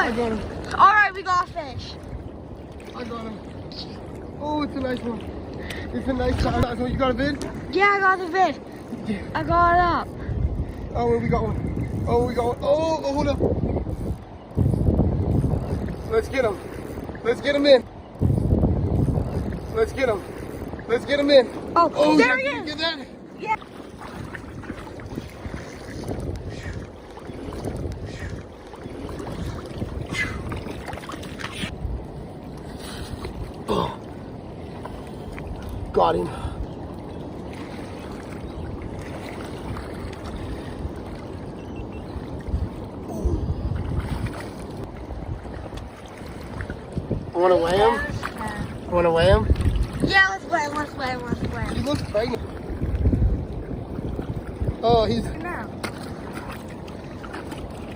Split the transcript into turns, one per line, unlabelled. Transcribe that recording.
I got him.
All right, we got a fish.
I got him. Oh, it's a nice one. It's a nice one. So you got a vid?
Yeah, I got the vid.
Yeah.
I got it up.
Oh, we got one. Oh, we got one. Oh, hold up. Let's get him. Let's get him in. Let's get him. Let's get him in.
Oh, there he
did you
is.
Get that?
Yeah.
Oh. Got him. Want to weigh him? Want to weigh him?
Yeah, let's weigh him.
He looks pregnant. Oh, he's